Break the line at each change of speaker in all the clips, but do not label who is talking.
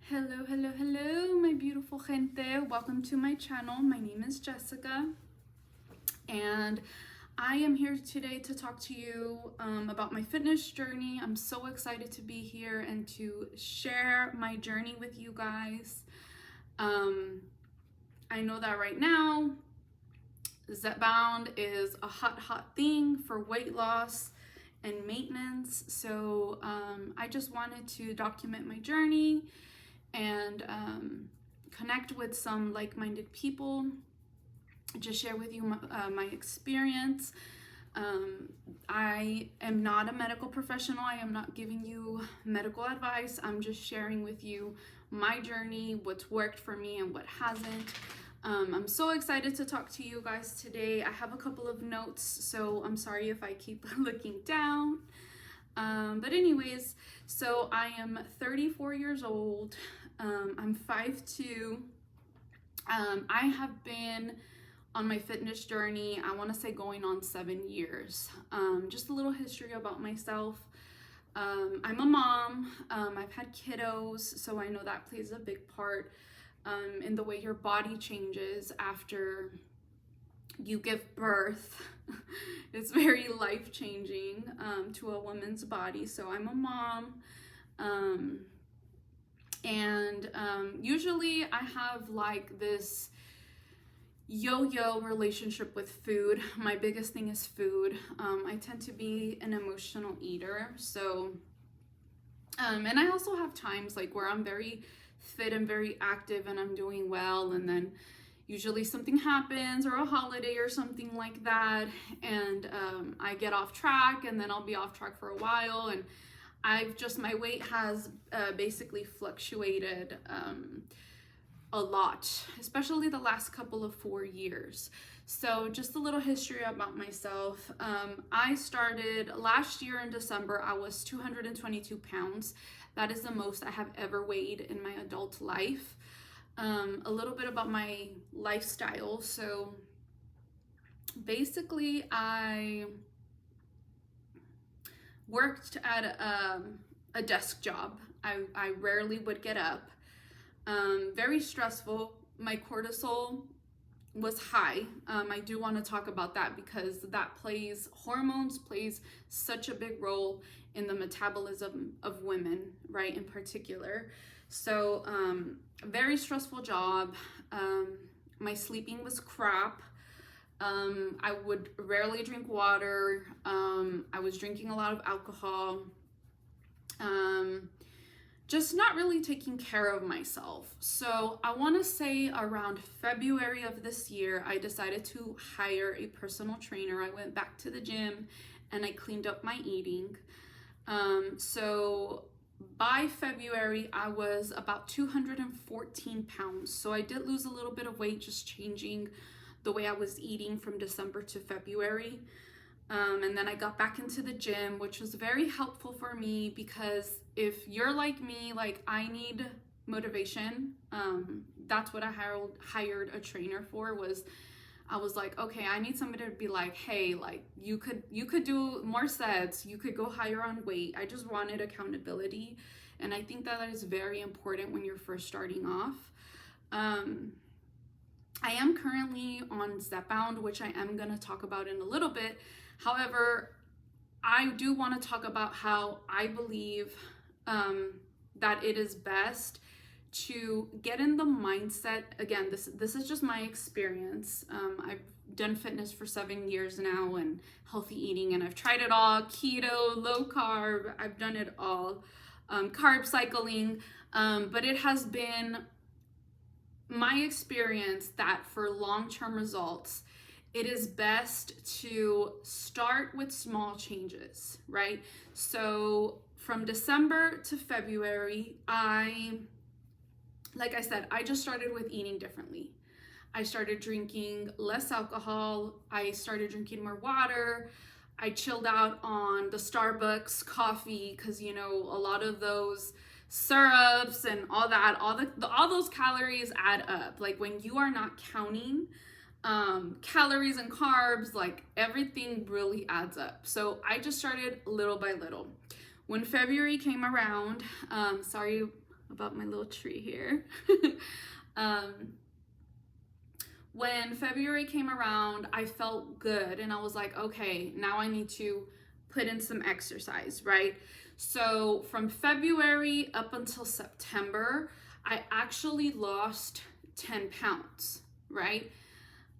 Hello, hello, hello, my beautiful gente. Welcome to my channel. My name is Jessica, and I am here today to talk to you about my fitness journey. I'm so excited to be here and to share my journey with you guys. I know that right now, Zepbound is a hot thing for weight loss and maintenance. So I just wanted to document my journey and connect with some like-minded people, just share with you my experience. I am not a medical professional. I am not giving you medical advice. I'm just sharing with you my journey, what's worked for me and what hasn't. I'm so excited to talk to you guys today. I have a couple of notes, so I'm sorry if I keep looking down. But anyways, so I am 34 years old. I'm 5'2". I have been on my fitness journey, I want to say going on 7 years. Just a little history about myself. I'm a mom. I've had kiddos, so I know that plays a big part in the way your body changes after you give birth. It's very life-changing to a woman's body. So I'm a mom, and usually I have like this yo-yo relationship with food. My biggest thing is food. I tend to be an emotional eater, so and I also have times like where I'm very fit and very active and I'm doing well, and then usually something happens or a holiday or something like that, and I get off track, and then I'll be off track for a while, and my weight has basically fluctuated a lot, especially the last couple of 4 years. So just a little history about myself. I started last year in December. I was 222 pounds. That is the most I have ever weighed in my adult life. A little bit about my lifestyle. So basically I worked at a desk job. I rarely would get up. Very stressful. My cortisol was high. I do want to talk about that because hormones plays such a big role in the metabolism of women, right, in particular. So very stressful job. My sleeping was crap. I would rarely drink water. I was drinking a lot of alcohol. Just not really taking care of myself. So I want to say around February of this year, I decided to hire a personal trainer. I went back to the gym and I cleaned up my eating. So by February, I was about 214 pounds. So I did lose a little bit of weight, just changing the way I was eating from December to February. And then I got back into the gym, which was very helpful for me because if you're like me, like I need motivation. That's what I hired a trainer for. I was like, okay, I need somebody to be like, hey, like you could do more sets, you could go higher on weight. I just wanted accountability, and I think that is very important when you're first starting off. I am currently on Zepbound, which I am going to talk about in a little bit. However, I do want to talk about how I believe that it is best to get in the mindset. Again, this is just my experience. I've done fitness for 7 years now and healthy eating, and I've tried it all: keto, low carb. I've done it all, carb cycling, but it has been my experience that for long-term results, it is best to start with small changes, right? So from December to February, like I said, I just started with eating differently. I started drinking less alcohol. I started drinking more water. I chilled out on the Starbucks coffee because, you know, a lot of those syrups and all that, all those calories add up. Like when you are not counting calories and carbs, like everything really adds up. So I just started little by little. When February came around, sorry about my little tree here. When February came around, I felt good and I was like, okay, now I need to put in some exercise, right? So from February up until September, I actually lost 10 pounds, right?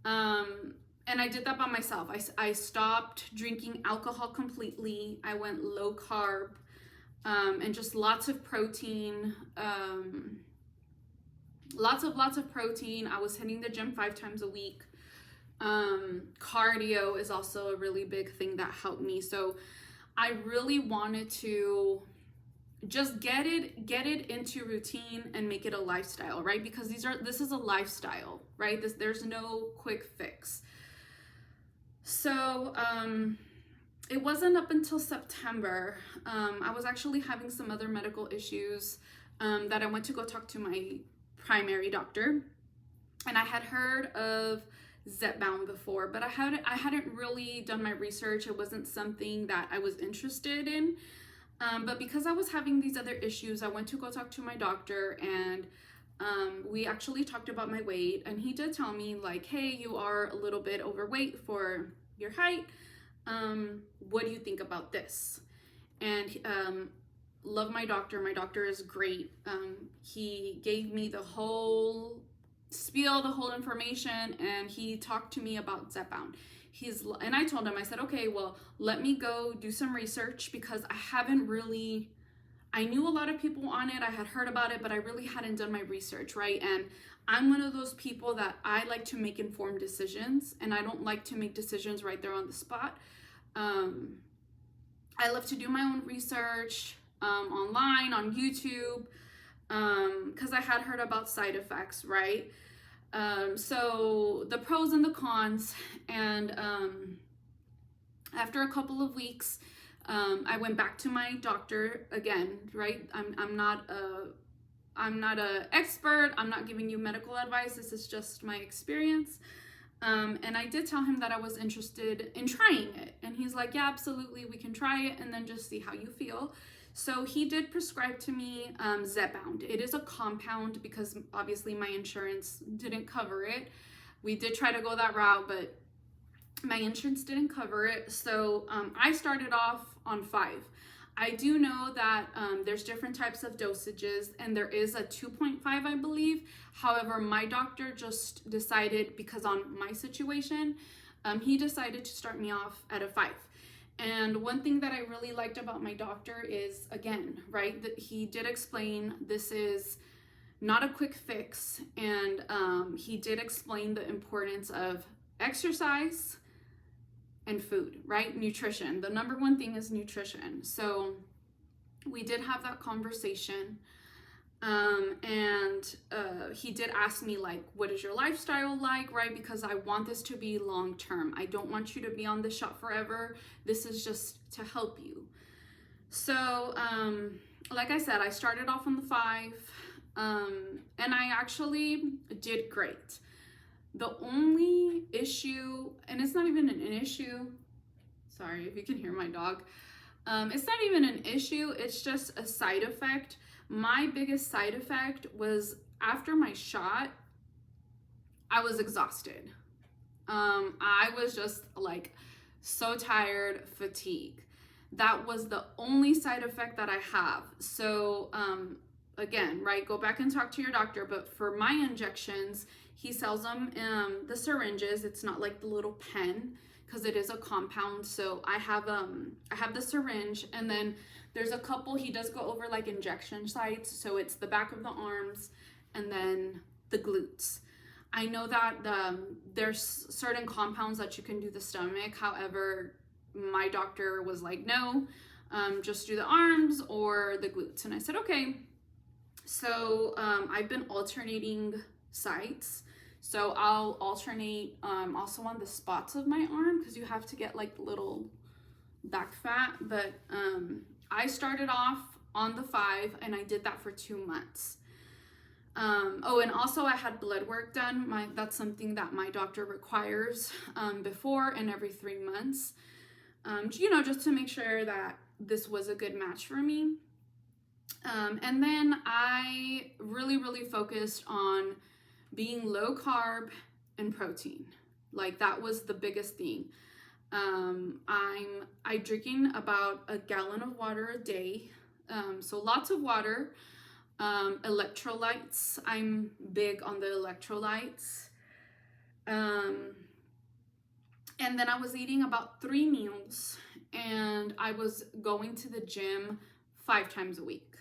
And I did that by myself. I stopped drinking alcohol completely. I went low carb, and just lots of protein, lots of protein. I was hitting the gym 5 times a week. Cardio is also a really big thing that helped me. So I really wanted to just get it into routine and make it a lifestyle, right? Because this is a lifestyle, right? There's no quick fix. So it wasn't up until September. I was actually having some other medical issues that I went to go talk to my primary doctor, and I had heard of Zepbound before, but I hadn't really done my research. It wasn't something that I was interested in. But because I was having these other issues, I went to go talk to my doctor, and we actually talked about my weight, and he did tell me like, hey, you are a little bit overweight for your height. What do you think about this? And love my doctor. My doctor is great. He gave me the whole spiel, the whole information, and he talked to me about Zepbound. And I told him, I said, okay, well, let me go do some research, because I knew a lot of people on it. I had heard about it, but I really hadn't done my research, right? And I'm one of those people that I like to make informed decisions, and I don't like to make decisions right there on the spot. I love to do my own research online, on YouTube, because I had heard about side effects, right? So the pros and the cons, and after a couple of weeks, I went back to my doctor again, right? I'm not a expert. I'm not giving you medical advice. This is just my experience. And I did tell him that I was interested in trying it. And he's like, yeah, absolutely. We can try it and then just see how you feel. So he did prescribe to me Zepbound. It is a compound, because obviously my insurance didn't cover it. We did try to go that route, but my insurance didn't cover it. So I started off on 5. I do know that there's different types of dosages, and there is a 2.5, I believe. However, my doctor just decided, because on my situation, he decided to start me off at a 5. And one thing that I really liked about my doctor is, again, right, that he did explain this is not a quick fix. And he did explain the importance of exercise and food, right? Nutrition. The number one thing is nutrition. So we did have that conversation. And he did ask me, like, what is your lifestyle like, right? Because I want this to be long term. I don't want you to be on this shot forever. This is just to help you. So, like I said, I started off on the 5, and I actually did great. The only issue, and it's not even an issue, sorry if you can hear my dog. It's not even an issue, it's just a side effect. My biggest side effect was after my shot, I was exhausted. I was just like so tired, fatigue. That was the only side effect that I have. So again, right, go back and talk to your doctor. But for my injections, he sells them the syringes. It's not like the little pen, because it is a compound. So I have the syringe, and then there's a couple, he does go over like injection sites. So it's the back of the arms and then the glutes. I know that there's certain compounds that you can do the stomach. However, my doctor was like, no, just do the arms or the glutes. And I said, okay. So I've been alternating sites. So I'll alternate also on the spots of my arm, because you have to get like the little back fat. But I started off on the 5, and I did that for 2 months. Oh, and also I had blood work done. That's something that my doctor requires before and every 3 months, just to make sure that this was a good match for me. And then I really focused on being low carb and protein. Like that was the biggest thing. I drinking about a gallon of water a day. So lots of water. Electrolytes. I'm big on the electrolytes. And then I was eating about 3 meals, and I was going to the gym 5 times a week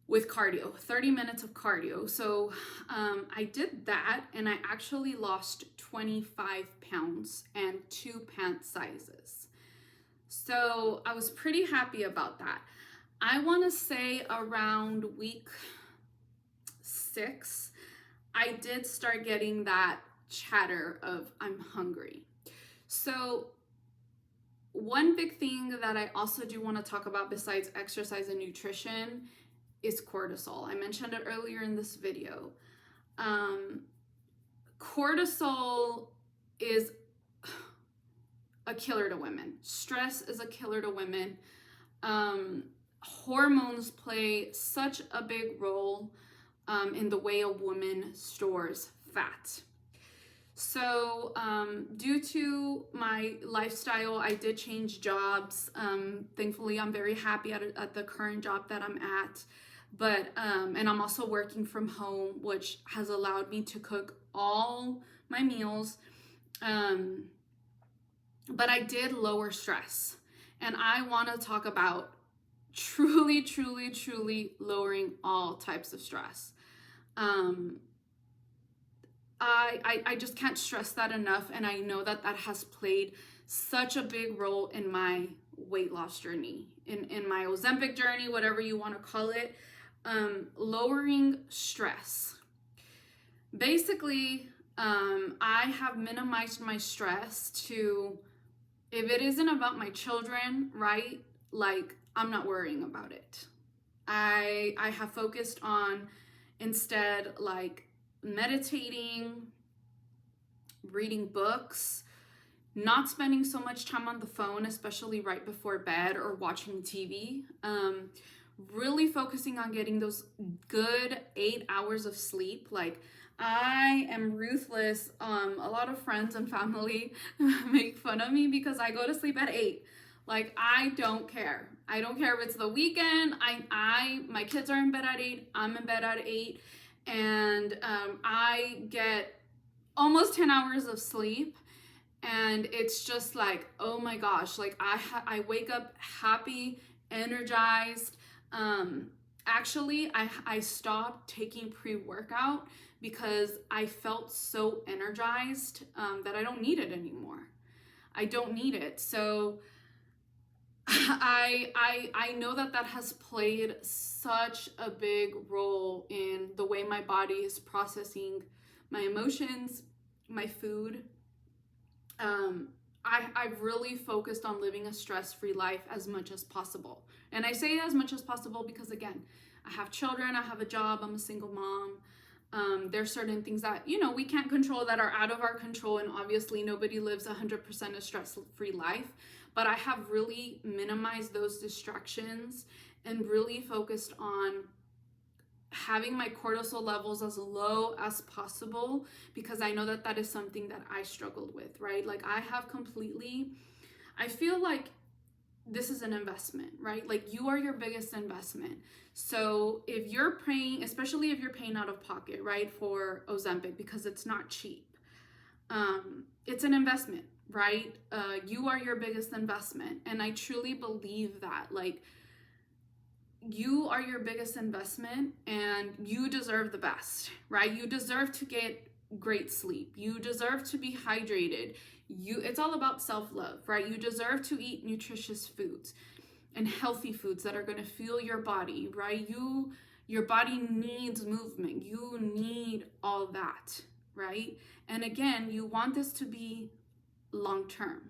with cardio, 30 minutes of cardio. So I did that, and I actually lost 25 pounds and 2 pant sizes. So I was pretty happy about that. I want to say around week 6, I did start getting that chatter of I'm hungry. So one big thing that I also do want to talk about besides exercise and nutrition is cortisol. I mentioned it earlier in this video. Cortisol is a killer to women. Stress is a killer to women. Hormones play such a big role in the way a woman stores fat. So due to my lifestyle, I did change jobs. Thankfully, I'm very happy at the current job that I'm at. But and I'm also working from home, which has allowed me to cook all my meals. But I did lower stress. And I want to talk about truly lowering all types of stress. I just can't stress that enough, and I know that that has played such a big role in my weight loss journey, in my Ozempic journey, whatever you want to call it. Lowering stress. Basically, I have minimized my stress to, if it isn't about my children, right? Like, I'm not worrying about it. I have focused on instead like meditating, reading books, not spending so much time on the phone, especially right before bed or watching TV. Really focusing on getting those good 8 hours of sleep. Like, I am ruthless. A lot of friends and family make fun of me because I go to sleep at 8. Like, I don't care. I don't care if it's the weekend. My kids are in bed at 8. I'm in bed at 8. And I get almost 10 hours of sleep. And it's just like, oh my gosh, like I wake up happy, energized. Actually, I stopped taking pre-workout because I felt so energized that I don't need it anymore. I don't need it. So I know that that has played such a big role in the way my body is processing my emotions, my food. I've really focused on living a stress-free life as much as possible. And I say as much as possible because, again, I have children, I have a job, I'm a single mom. There's certain things that, we can't control that are out of our control. And obviously nobody lives 100% a stress-free life. But I have really minimized those distractions and really focused on having my cortisol levels as low as possible, because I know that that is something that I struggled with, right? Like, I feel like this is an investment, right? Like, you are your biggest investment. So if you're paying, especially if you're paying out of pocket, right, for Ozempic, because it's not cheap, it's an investment, right? You are your biggest investment. And I truly believe that, like, you are your biggest investment and you deserve the best, right? You deserve to get great sleep. You deserve to be hydrated. It's all about self-love, right? You deserve to eat nutritious foods and healthy foods that are going to fuel your body, right? Your body needs movement. You need all that, right? And again, you want this to be long-term,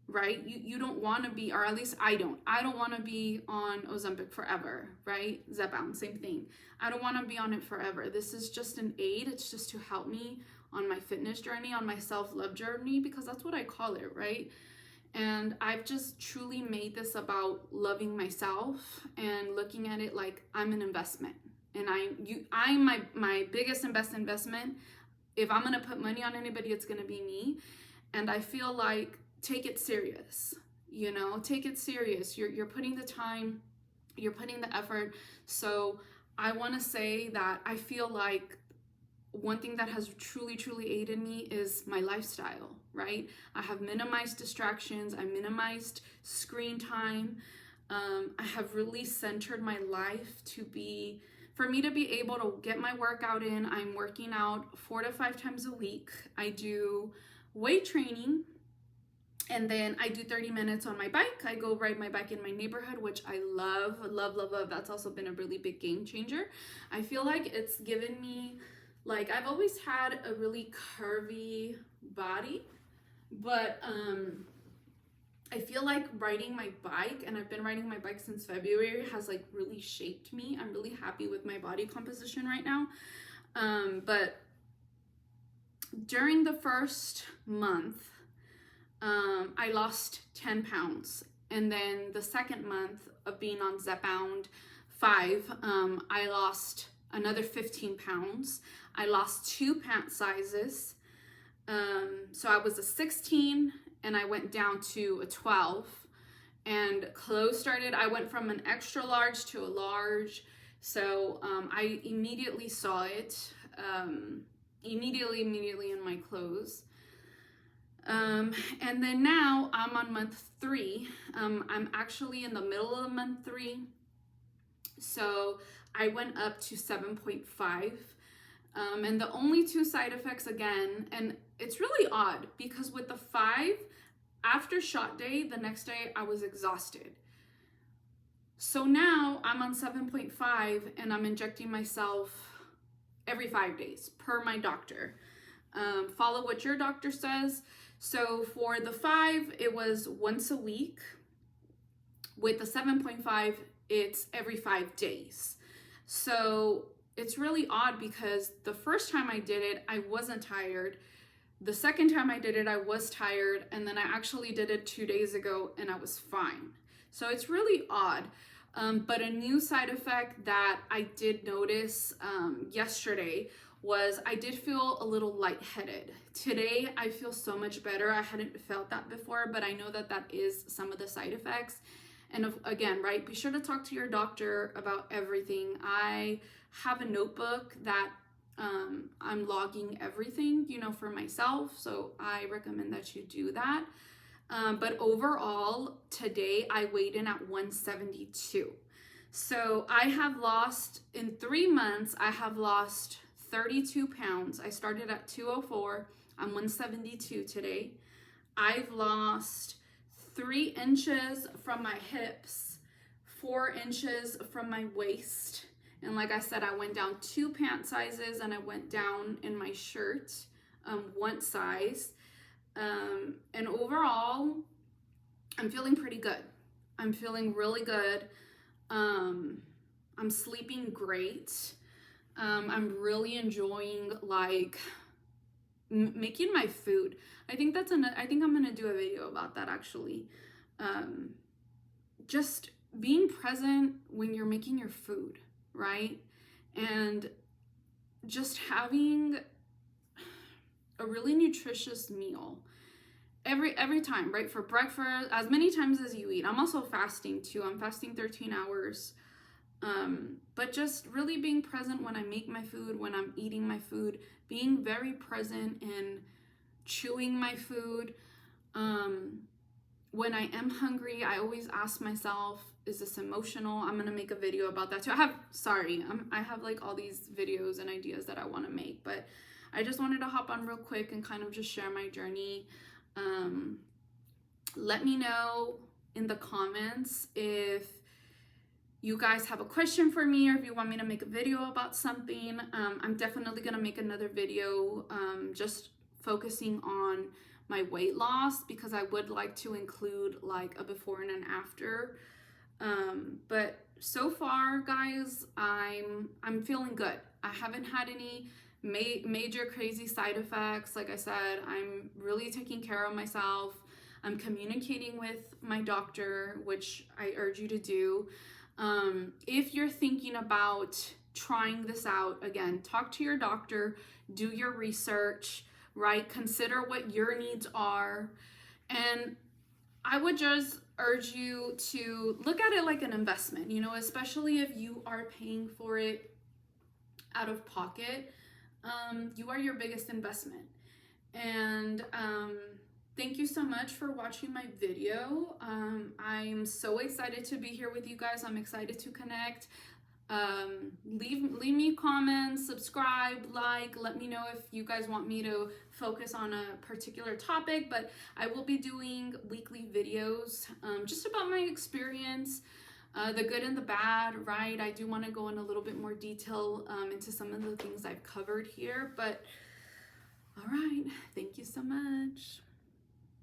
right? You don't want to be, or at least I don't want to be on Ozempic forever, right? Zepbound, same thing. I don't want to be on it forever. This is just an aid. It's just to help me on my fitness journey, on my self-love journey, because that's what I call it, right? And I've just truly made this about loving myself and looking at it like I'm an investment. And I'm my biggest and best investment. If I'm gonna put money on anybody, it's gonna be me. And I feel like, take it serious. You know, take it serious. You're putting the time, you're putting the effort. So I want to say that I feel like one thing that has truly aided me is my lifestyle, right? I have minimized distractions, I minimized screen time. I have really centered my life for me to be able to get my workout in. I'm working out 4 to 5 times a week. I do weight training, and then I do 30 minutes on my bike. I go ride my bike in my neighborhood, which I love. That's also been a really big game changer. I feel like it's given me, like, I've always had a really curvy body, but I feel like riding my bike, and I've been riding my bike since February, has like really shaped me. I'm really happy with my body composition right now. But during the first month, I lost 10 pounds. And then the second month of being on Zepbound 5, I lost another 15 pounds. I lost 2 pant sizes. So I was a 16 and I went down to a 12. And I went from an extra large to a large. So I immediately saw it, immediately in my clothes. And then now I'm on month 3. I'm actually in the middle of month 3. So I went up to 7.5. And the only 2 side effects again, and it's really odd because with the 5, after shot day, the next day I was exhausted. So now I'm on 7.5 and I'm injecting myself every 5 days per my doctor. Follow what your doctor says. So for the 5, it was once a week. With the 7.5, it's every 5 days. So it's really odd because the first time I did it, I wasn't tired. The second time I did it, I was tired. And then I actually did it 2 days ago and I was fine. So it's really odd. But a new side effect that I did notice yesterday was I did feel a little lightheaded. Today, I feel so much better. I hadn't felt that before, but I know that that is some of the side effects. And again, right, be sure to talk to your doctor about everything. I have a notebook that I'm logging everything, you know, for myself. So I recommend that you do that. But overall, today I weighed in at 172. So I have lost, in 3 months, I have lost 32 pounds. I started at 204. I'm 172 today. I've lost 3 inches from my hips, 4 inches from my waist. And like I said, I went down 2 pant sizes and I went down in my shirt, 1 size. And overall, I'm feeling pretty good. I'm feeling really good. I'm sleeping great. I'm really enjoying like making my food. I think I'm gonna do a video about that actually. Just being present when you're making your food, right? And just having a really nutritious meal every time, right? For breakfast, as many times as you eat. I'm also fasting too. I'm fasting 13 hours. But just really being present when I make my food, when I'm eating my food, being very present in chewing my food. When I am hungry, I always ask myself, is this emotional? I'm gonna make a video about that too. I have like all these videos and ideas that I want to make, but I just wanted to hop on real quick and kind of just share my journey. Let me know in the comments if you guys have a question for me or if you want me to make a video about something. I'm definitely gonna make another video just focusing on my weight loss because I would like to include like a before and an after. But so far, guys, I'm feeling good. I haven't had any major crazy side effects. Like I said, I'm really taking care of myself. I'm communicating with my doctor, which I urge you to do. If you're thinking about trying this out, again, talk to your doctor, do your research, right? Consider what your needs are. And I would just urge you to look at it like an investment, you know, especially if you are paying for it out of pocket. You are your biggest investment. And thank you so much for watching my video. I'm so excited to be here with you guys. I'm excited to connect. Leave me comments, subscribe, like, let me know if you guys want me to focus on a particular topic, but I will be doing weekly videos just about my experience, the good and the bad, right? I do want to go in a little bit more detail into some of the things I've covered here, but all right, thank you so much.